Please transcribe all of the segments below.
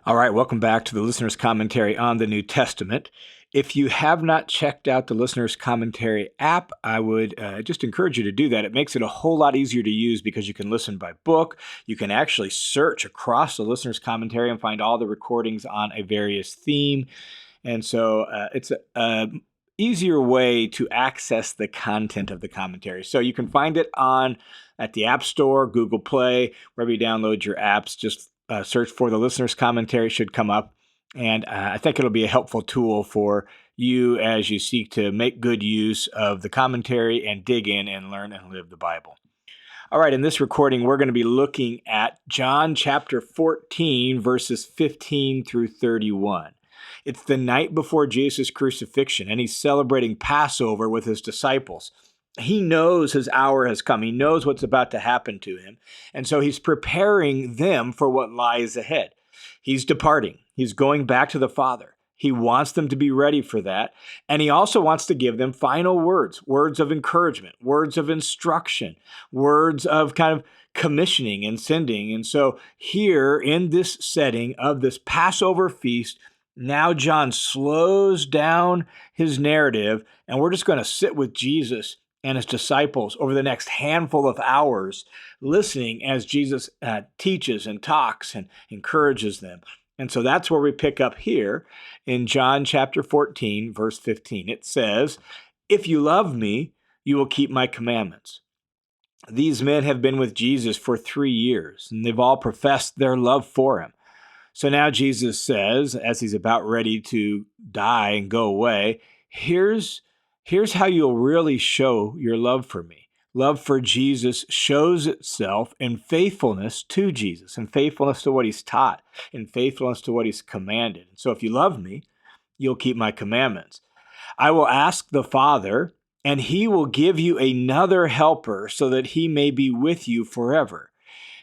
All right, welcome back to the Listener's Commentary on the New Testament. If you have not checked out the Listener's Commentary app, I would just encourage you to do that. It makes it a whole lot easier to use because you can listen by book. You can actually search across the Listener's Commentary and find all the recordings on a various theme. And so it's a easier way to access the content of the commentary. So you can find it at the App Store, Google Play, wherever you download your apps. Just search for the Listener's Commentary, should come up. And I think it'll be a helpful tool for you as you seek to make good use of the commentary and dig in and learn and live the Bible. All right, in this recording, we're going to be looking at John chapter 14, verses 15 through 31. It's the night before Jesus' crucifixion, and he's celebrating Passover with his disciples. He knows his hour has come. He knows what's about to happen to him. And so he's preparing them for what lies ahead. He's departing. He's going back to the Father. He wants them to be ready for that. And he also wants to give them final words, words of encouragement, words of instruction, words of kind of commissioning and sending. And so here in this setting of this Passover feast, now John slows down his narrative, and we're just going to sit with Jesus and his disciples over the next handful of hours, listening as Jesus teaches and talks and encourages them. And so that's where we pick up here in John chapter 14, verse 15. It says, "If you love me, you will keep my commandments." These men have been with Jesus for 3 years, and they've all professed their love for him. So now Jesus says, as he's about ready to die and go away, here's how you'll really show your love for me. Love for Jesus shows itself in faithfulness to Jesus, in faithfulness to what he's taught, in faithfulness to what he's commanded. So if you love me, you'll keep my commandments. I will ask the Father, and he will give you another helper so that he may be with you forever.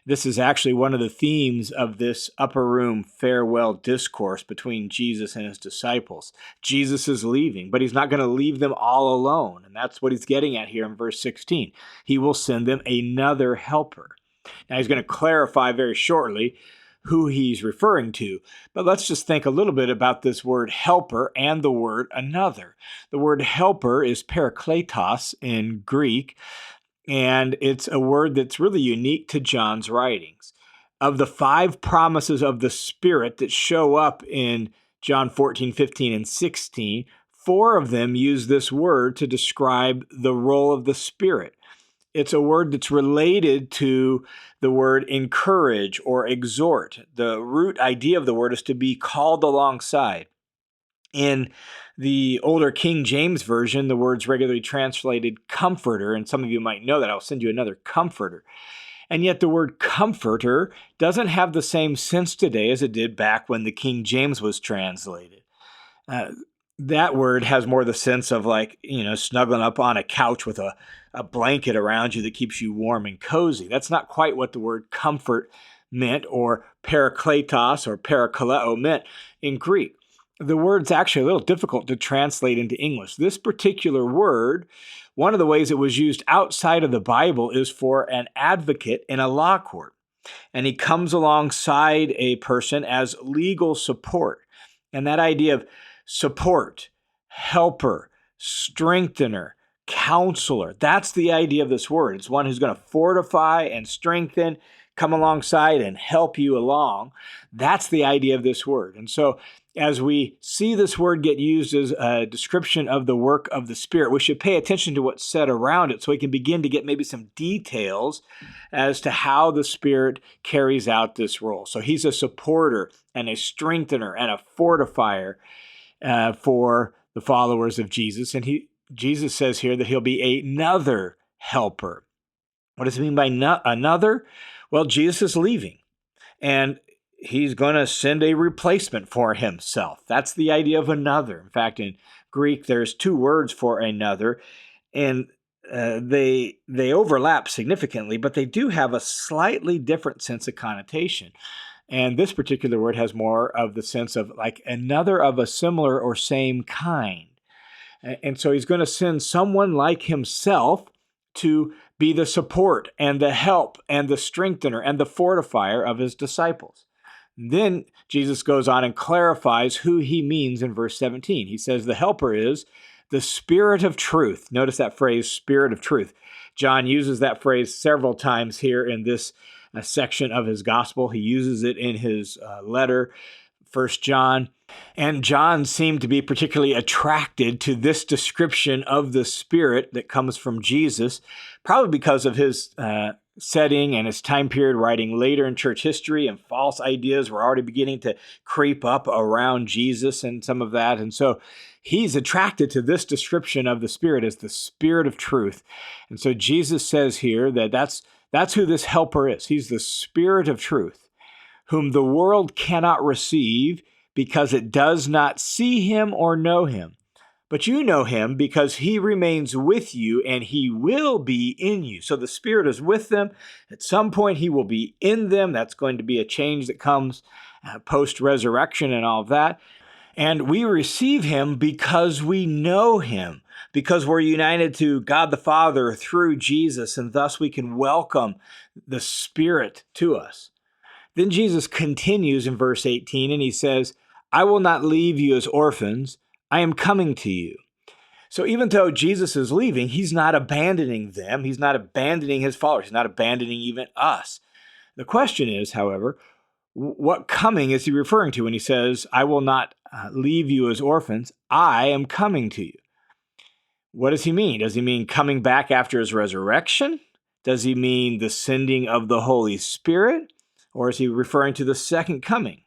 This is actually one of the themes of this upper room farewell discourse between Jesus and his disciples. Jesus is leaving, but he's not going to leave them all alone. And that's what he's getting at here in verse 16. He will send them another helper. Now he's going to clarify very shortly who he's referring to. But let's just think a little bit about this word helper and the word another. The word helper is parakletos in Greek. And it's a word that's really unique to John's writings. Of the 5 promises of the Spirit that show up in John 14, 15, and 16, 4 of them use this word to describe the role of the Spirit. It's a word that's related to the word encourage or exhort. The root idea of the word is to be called alongside. In the older King James Version, the word's regularly translated comforter, and some of you might know that. I'll send you another comforter. And yet the word comforter doesn't have the same sense today as it did back when the King James was translated. That word has more the sense of snuggling up on a couch with a blanket around you that keeps you warm and cozy. That's not quite what the word comfort meant, or parakletos or parakaleo meant in Greek. The word's actually a little difficult to translate into English. This particular word, one of the ways it was used outside of the Bible is for an advocate in a law court. And he comes alongside a person as legal support. And that idea of support, helper, strengthener, counselor, that's the idea of this word. It's one who's going to fortify and strengthen, come alongside and help you along. That's the idea of this word. And so as we see this word get used as a description of the work of the Spirit, we should pay attention to what's said around it so we can begin to get maybe some details as to how the Spirit carries out this role. So he's a supporter and a strengthener and a fortifier for the followers of Jesus. And Jesus says here that he'll be another helper. What does it mean by another? Well, Jesus is leaving, and he's going to send a replacement for himself. That's the idea of another. In fact, in Greek, there's 2 words for another, and they overlap significantly, but they do have a slightly different sense of connotation. And this particular word has more of the sense of like another of a similar or same kind. And so he's going to send someone like himself to be the support and the help and the strengthener and the fortifier of his disciples. Then Jesus goes on and clarifies who he means in verse 17. He says the helper is the Spirit of truth. Notice that phrase, Spirit of truth. John uses that phrase several times here in this section of his gospel. He uses it in his letter, 1 John. And John seemed to be particularly attracted to this description of the Spirit that comes from Jesus, probably because of his setting and his time period writing later in church history, and false ideas were already beginning to creep up around Jesus and some of that. And so he's attracted to this description of the Spirit as the Spirit of truth. And so Jesus says here that that's who this helper is. He's the Spirit of truth, whom the world cannot receive because it does not see him or know him. But you know him because he remains with you and he will be in you. So the Spirit is with them. At some point, he will be in them. That's going to be a change that comes post-resurrection and all of that. And we receive him because we know him, because we're united to God the Father through Jesus, and thus we can welcome the Spirit to us. Then Jesus continues in verse 18, and he says, I will not leave you as orphans. I am coming to you. So even though Jesus is leaving, he's not abandoning them. He's not abandoning his followers. He's not abandoning even us. The question is, however, what coming is he referring to when he says, I will not leave you as orphans. I am coming to you. What does he mean? Does he mean coming back after his resurrection? Does he mean the sending of the Holy Spirit? Or is he referring to the second coming?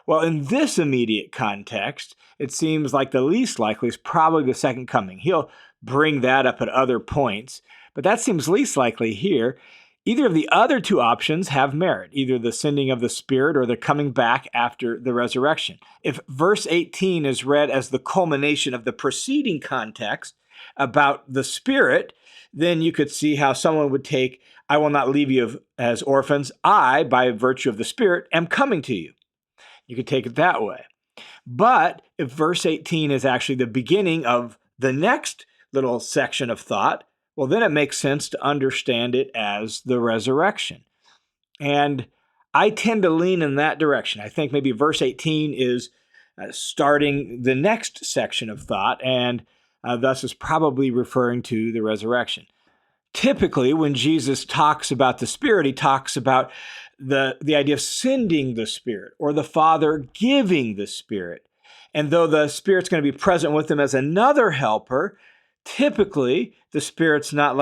Well, in this immediate context, it seems like the least likely is probably the second coming. He'll bring that up at other points, but that seems least likely here. Either of the other two options have merit, either the sending of the Spirit or the coming back after the resurrection. If verse 18 is read as the culmination of the preceding context about the Spirit, then you could see how someone would take, I will not leave you as orphans. I, by virtue of the Spirit, am coming to you. You could take it that way. But if verse 18 is actually the beginning of the next little section of thought, well, then it makes sense to understand it as the resurrection. And I tend to lean in that direction. I think maybe verse 18 is starting the next section of thought, and thus is probably referring to the resurrection. Typically, when Jesus talks about the Spirit, he talks about the idea of sending the Spirit or the Father giving the Spirit. And though the Spirit's going to be present with them as another helper, typically the Spirit's not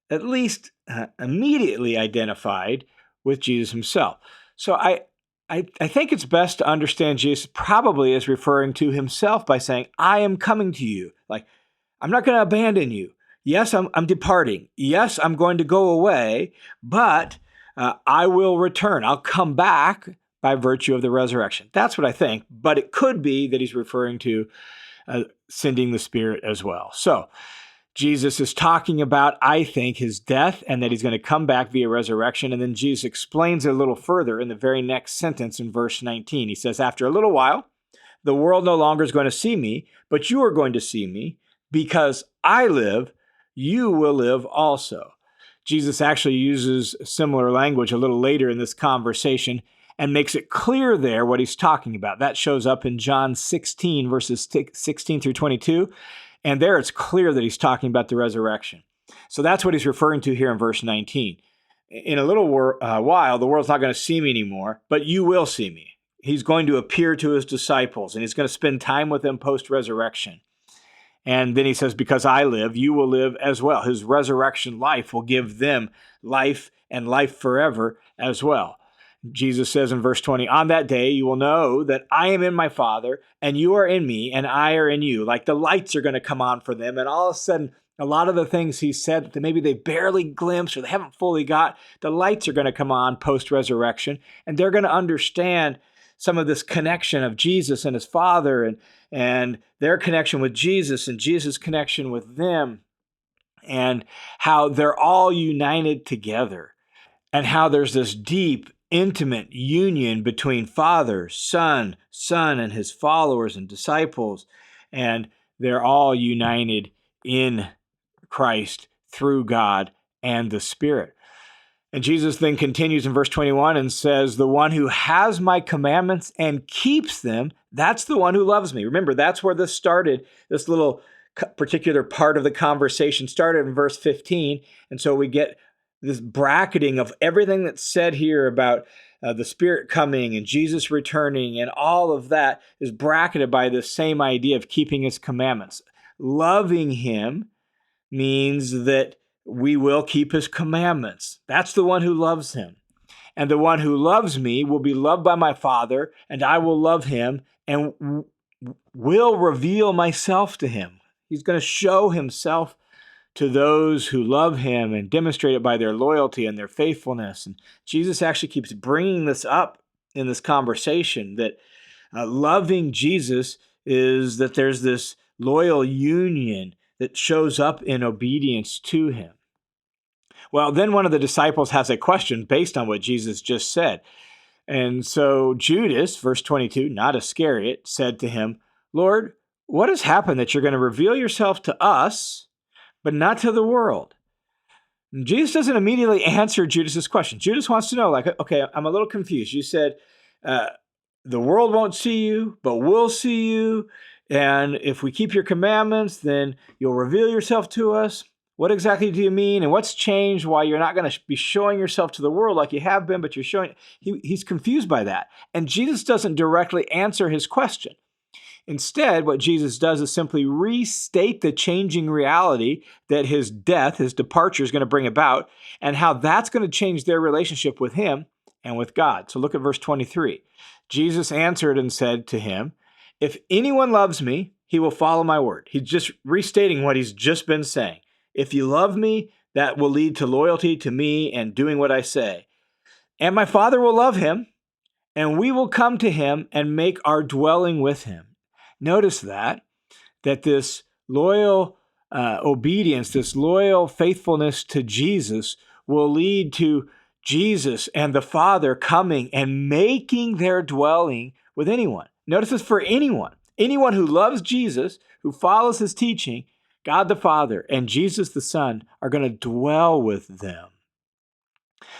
at least immediately identified with Jesus himself. So I think it's best to understand Jesus probably as referring to himself by saying, I am coming to you. I'm not going to abandon you. Yes, I'm departing. Yes, I'm going to go away, but I will return. I'll come back by virtue of the resurrection. That's what I think, but it could be that he's referring to sending the Spirit as well. So Jesus is talking about, I think, his death and that he's going to come back via resurrection. And then Jesus explains it a little further in the very next sentence in verse 19. He says, after a little while, the world no longer is going to see me, but you are going to see me. Because I live, you will live also. Jesus actually uses similar language a little later in this conversation and makes it clear there what he's talking about. That shows up in John 16, verses 16 through 22. And there it's clear that he's talking about the resurrection. So that's what he's referring to here in verse 19. In a little while, the world's not going to see me anymore, but you will see me. He's going to appear to his disciples, and he's going to spend time with them post-resurrection. And then he says, because I live, you will live as well. His resurrection life will give them life and life forever as well. Jesus says in verse 20, on that day you will know that I am in my Father, and you are in me, and I are in you. Like the lights are going to come on for them, and all of a sudden, a lot of the things he said that maybe they barely glimpsed or they haven't fully got, the lights are going to come on post-resurrection, and they're going to understand some of this connection of Jesus and his Father and their connection with Jesus and Jesus' connection with them, and how they're all united together, and how there's this deep, intimate union between Father, Son, and his followers and disciples, and they're all united in Christ through God and the Spirit. And Jesus then continues in verse 21 and says, the one who has my commandments and keeps them, that's the one who loves me. Remember, that's where this started. This little particular part of the conversation started in verse 15. And so we get this bracketing of everything that's said here about the Spirit coming and Jesus returning, and all of that is bracketed by this same idea of keeping his commandments. Loving him means that we will keep his commandments. That's the one who loves him. And the one who loves me will be loved by my Father, and I will love him and will reveal myself to him. He's going to show himself to those who love him and demonstrate it by their loyalty and their faithfulness. And Jesus actually keeps bringing this up in this conversation, that loving Jesus is that there's this loyal union that shows up in obedience to him. Well, then one of the disciples has a question based on what Jesus just said. And so Judas, verse 22, not Iscariot, said to him, Lord, what has happened that you're going to reveal yourself to us, but not to the world? And Jesus doesn't immediately answer Judas's question. Judas wants to know, like, okay, I'm a little confused. You said the world won't see you, but we'll see you. And if we keep your commandments, then you'll reveal yourself to us. What exactly do you mean? And what's changed? Why you're not going to be showing yourself to the world like you have been, but you're showing. He's confused by that. And Jesus doesn't directly answer his question. Instead, what Jesus does is simply restate the changing reality that his death, his departure, is going to bring about, and how that's going to change their relationship with him and with God. So look at verse 23. Jesus answered and said to him, if anyone loves me, he will follow my word. He's just restating what he's just been saying. If you love me, that will lead to loyalty to me and doing what I say. And my Father will love him, and we will come to him and make our dwelling with him. Notice that this loyal obedience, this loyal faithfulness to Jesus will lead to Jesus and the Father coming and making their dwelling with anyone. Notice this for anyone. Anyone who loves Jesus, who follows his teaching, God the Father and Jesus the Son are going to dwell with them.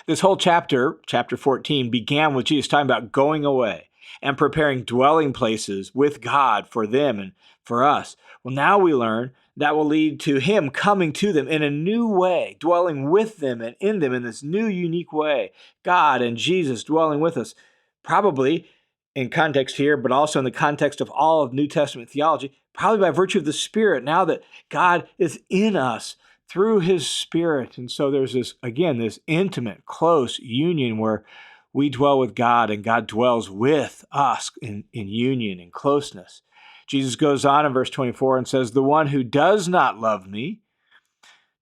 This whole chapter 14, began with Jesus talking about going away and preparing dwelling places with God for them and for us. Well, now we learn that will lead to him coming to them in a new way, dwelling with them and in them in this new, unique way. God and Jesus dwelling with us, probably in context here, but also in the context of all of New Testament theology, probably by virtue of the Spirit, now that God is in us through his Spirit. And so there's this intimate, close union where we dwell with God and God dwells with us in union and closeness. Jesus goes on in verse 24 and says, the one who does not love me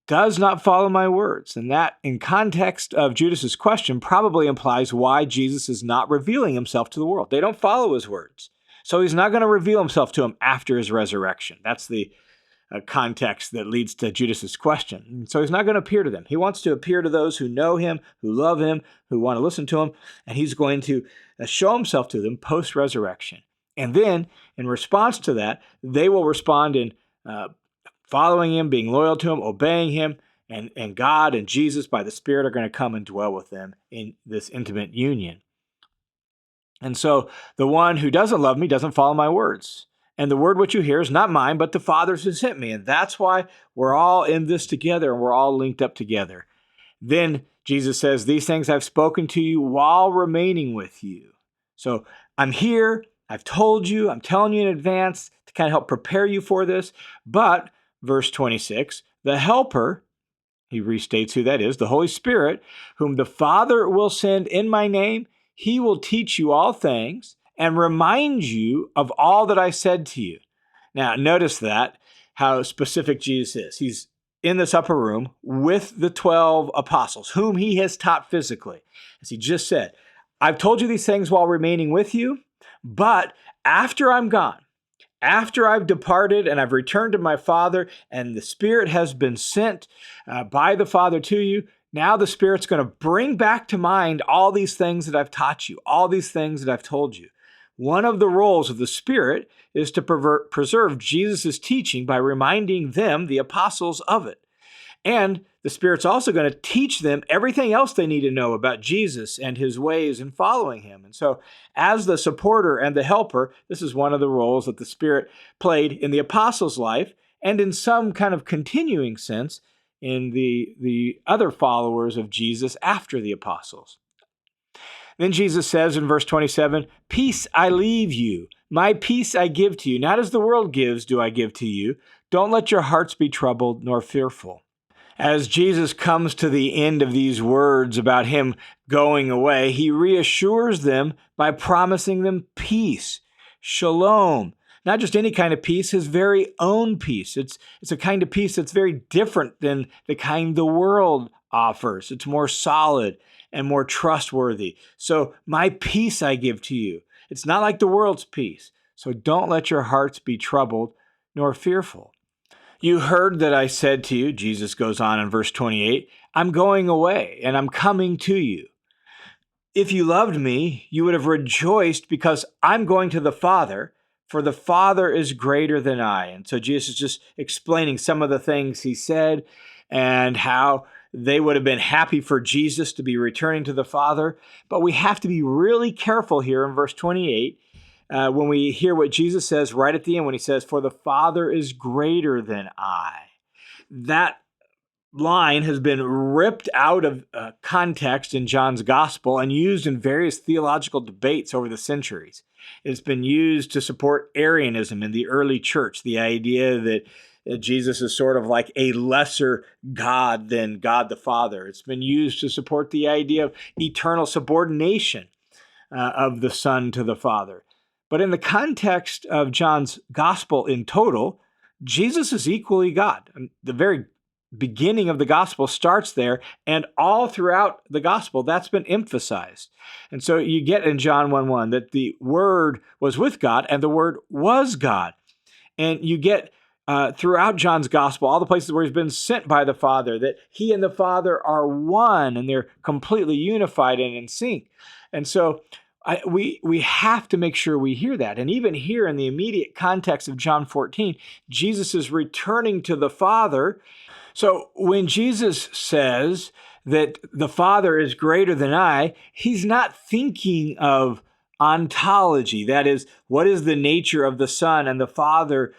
does not follow my words. And that, in context of Judas's question, probably implies why Jesus is not revealing himself to the world. They don't follow his words. So he's not going to reveal himself to them after his resurrection. That's the context that leads to Judas's question. And so he's not going to appear to them. He wants to appear to those who know him, who love him, who want to listen to him, and he's going to show himself to them post-resurrection. And then, in response to that, they will respond in following him, being loyal to him, obeying him, and God and Jesus by the Spirit are going to come and dwell with them in this intimate union. And so the one who doesn't love me doesn't follow my words. And the word which you hear is not mine, but the Father's who sent me. And that's why we're all in this together and we're all linked up together. Then Jesus says, these things I've spoken to you while remaining with you. So I'm here. I've told you. I'm telling you in advance to kind of help prepare you for this. But verse 26, the Helper, he restates who that is, the Holy Spirit, whom the Father will send in my name, he will teach you all things and remind you of all that I said to you. Now, notice that, how specific Jesus is. He's in this upper room with the 12 apostles, whom he has taught physically. As he just said, I've told you these things while remaining with you, but after I'm gone, after I've departed and I've returned to my Father and the Spirit has been sent by the Father to you, now the Spirit's going to bring back to mind all these things that I've taught you, all these things that I've told you. One of the roles of the Spirit is to preserve Jesus' teaching by reminding them, the apostles, of it. And The Spirit's also going to teach them everything else they need to know about Jesus and his ways and following him. And so, as the supporter and the helper, this is one of the roles that the Spirit played in the apostles' life, and in some kind of continuing sense in the other followers of Jesus after the apostles. Then Jesus says in verse 27, "Peace I leave you, my peace I give to you. Not as the world gives do I give to you. Don't let your hearts be troubled nor fearful." As Jesus comes to the end of these words about him going away, he reassures them by promising them peace, shalom. Not just any kind of peace, his very own peace. It's a kind of peace that's very different than the kind the world offers. It's more solid and more trustworthy. So my peace I give to you. It's not like the world's peace. So don't let your hearts be troubled nor fearful. You heard that I said to you, Jesus goes on in verse 28, I'm going away and I'm coming to you. If you loved me, you would have rejoiced because I'm going to the Father, for the Father is greater than I. And so Jesus is just explaining some of the things he said and how they would have been happy for Jesus to be returning to the Father. But we have to be really careful here in verse 28 when we hear what Jesus says right at the end when he says, for the Father is greater than I. That line has been ripped out of context in John's gospel and used in various theological debates over the centuries. It's been used to support Arianism in the early church, the idea that Jesus is sort of like a lesser God than God the Father. It's been used to support the idea of eternal subordination of the Son to the Father. But in the context of John's gospel in total, Jesus is equally God. The very beginning of the gospel starts there, and all throughout the gospel, that's been emphasized. And so you get in John 1:1 that the Word was with God, and the Word was God. And you get throughout John's gospel, all the places where he's been sent by the Father, that he and the Father are one, and they're completely unified and in sync. And so we have to make sure we hear that. And even here in the immediate context of John 14, Jesus is returning to the Father. So when Jesus says that the Father is greater than I, he's not thinking of ontology. That is, what is the nature of the Son and the Father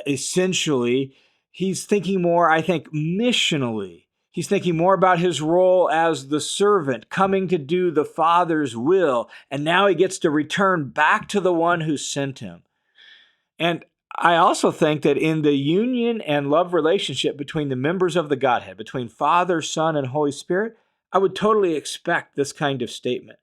essentially? He's thinking more, I think, missionally. He's thinking more about his role as the servant, coming to do the Father's will, and now he gets to return back to the one who sent him. And I also think that in the union and love relationship between the members of the Godhead, between Father, Son, and Holy Spirit, I would totally expect this kind of statement.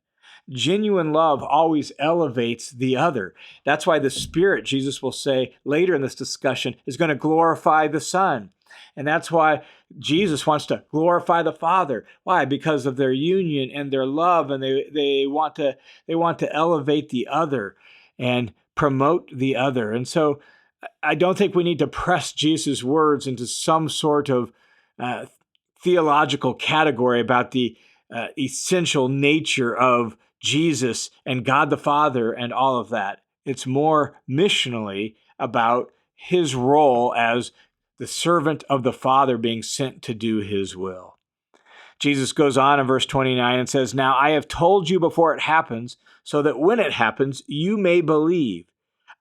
Genuine love always elevates the other. That's why the Spirit, Jesus will say later in this discussion, is going to glorify the Son. And that's why Jesus wants to glorify the Father. Why? Because of their union and their love, and they want to elevate the other and promote the other. And so I don't think we need to press Jesus' words into some sort of theological category about the essential nature of Jesus and God the Father and all of that. It's more missionally about his role as the servant of the Father being sent to do his will. Jesus goes on in verse 29 and says, now I have told you before it happens, so that when it happens, you may believe.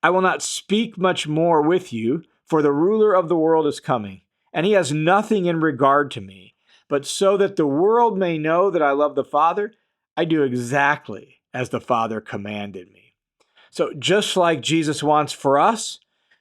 I will not speak much more with you, for the ruler of the world is coming, and he has nothing in regard to me. But so that the world may know that I love the Father, I do exactly as the Father commanded me. So just like Jesus wants for us,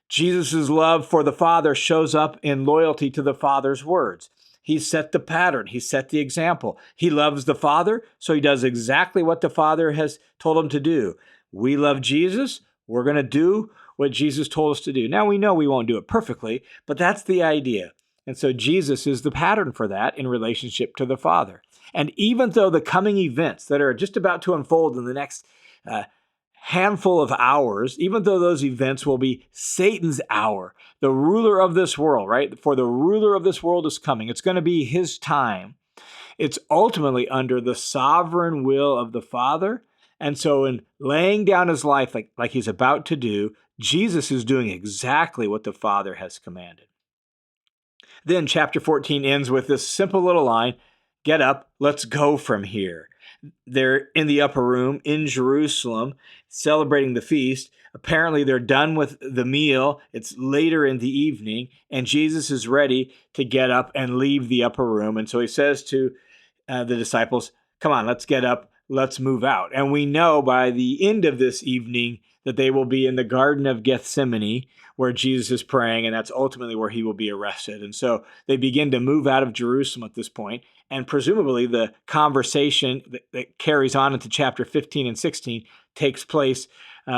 Jesus' love for the Father shows up in loyalty to the Father's words. He set the pattern. He set the example. He loves the Father, so he does exactly what the Father has told him to do. We love Jesus. We're going to do what Jesus told us to do. Now, we know we won't do it perfectly, but that's the idea. And so Jesus is the pattern for that in relationship to the Father. And even though the coming events that are just about to unfold in the next handful of hours, even though those events will be Satan's hour, the ruler of this world, right? For the ruler of this world is coming. It's going to be his time. It's ultimately under the sovereign will of the Father. And so in laying down his life like he's about to do, Jesus is doing exactly what the Father has commanded. Then chapter 14 ends with this simple little line, "Get up, let's go from here." They're in the upper room in Jerusalem celebrating the feast. Apparently, they're done with the meal. It's later in the evening, and Jesus is ready to get up and leave the upper room. And so he says to the disciples, "Come on, let's get up, let's move out." And we know by the end of this evening that they will be in the Garden of Gethsemane, where Jesus is praying, and that's ultimately where he will be arrested. And so they begin to move out of Jerusalem at this point, and presumably the conversation that carries on into chapter 15 and 16 takes place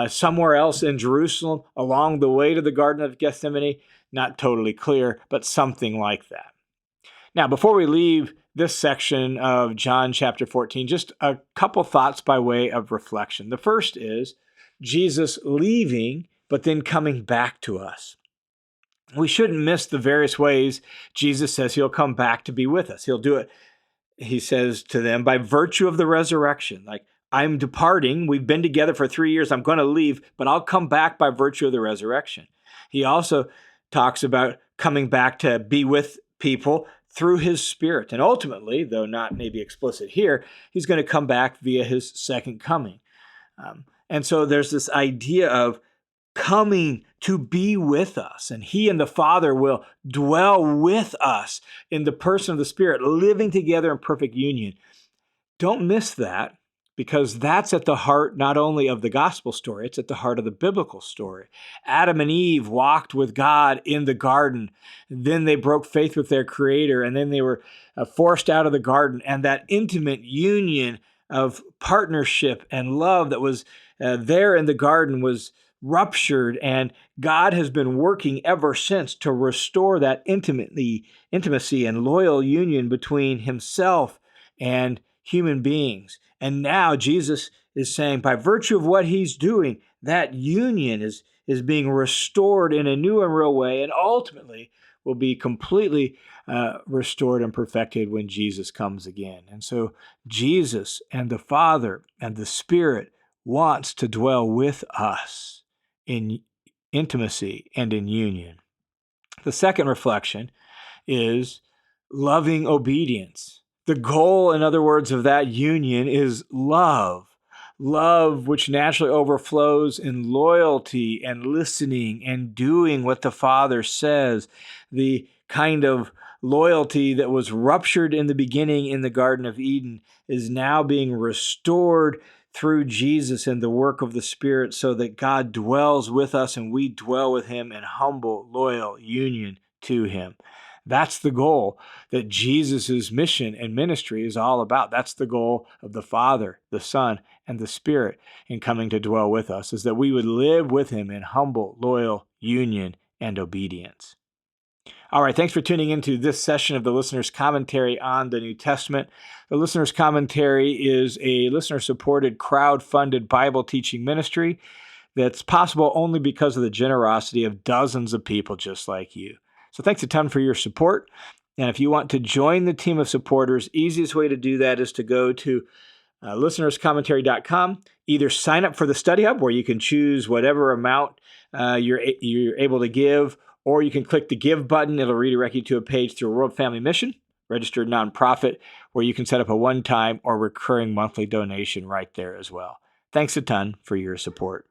somewhere else in Jerusalem along the way to the Garden of Gethsemane. Not totally clear, but something like that. Now, before we leave this section of John chapter 14, just a couple thoughts by way of reflection. The first is Jesus leaving, but then coming back to us. We shouldn't miss the various ways Jesus says he'll come back to be with us. He'll do it, he says to them, by virtue of the resurrection. Like, I'm departing. We've been together for 3 years. I'm going to leave, but I'll come back by virtue of the resurrection. He also talks about coming back to be with people through his Spirit. And ultimately, though not maybe explicit here, he's going to come back via his second coming. And so there's this idea of coming to be with us, and he and the Father will dwell with us in the person of the Spirit, living together in perfect union. Don't miss that, because that's at the heart not only of the gospel story, it's at the heart of the biblical story. Adam and Eve walked with God in the garden. Then they broke faith with their Creator, and then they were forced out of the garden. And that intimate union of partnership and love that was there in the garden was ruptured, and God has been working ever since to restore that intimacy and loyal union between himself and human beings. And now Jesus is saying, by virtue of what he's doing, that union is being restored in a new and real way, and ultimately will be completely restored and perfected when Jesus comes again. And so Jesus and the Father and the Spirit wants to dwell with us in intimacy and in union. The second reflection is loving obedience. The goal, in other words, of that union is love. Love which naturally overflows in loyalty and listening and doing what the Father says. The kind of loyalty that was ruptured in the beginning in the Garden of Eden is now being restored through Jesus and the work of the Spirit, so that God dwells with us and we dwell with him in humble, loyal union to him. That's the goal that Jesus' mission and ministry is all about. That's the goal of the Father, the Son, and the Spirit in coming to dwell with us, is that we would live with him in humble, loyal union and obedience. All right, thanks for tuning into this session of the Listener's Commentary on the New Testament. The Listener's Commentary is a listener-supported, crowd-funded Bible teaching ministry that's possible only because of the generosity of dozens of people just like you. So thanks a ton for your support. And if you want to join the team of supporters, easiest way to do that is to go to listenerscommentary.com. Either sign up for the Study Hub, where you can choose whatever amount you're able to give, or you can click the Give button. It'll redirect you to a page through World Family Mission, registered nonprofit, where you can set up a one-time or recurring monthly donation right there as well. Thanks a ton for your support.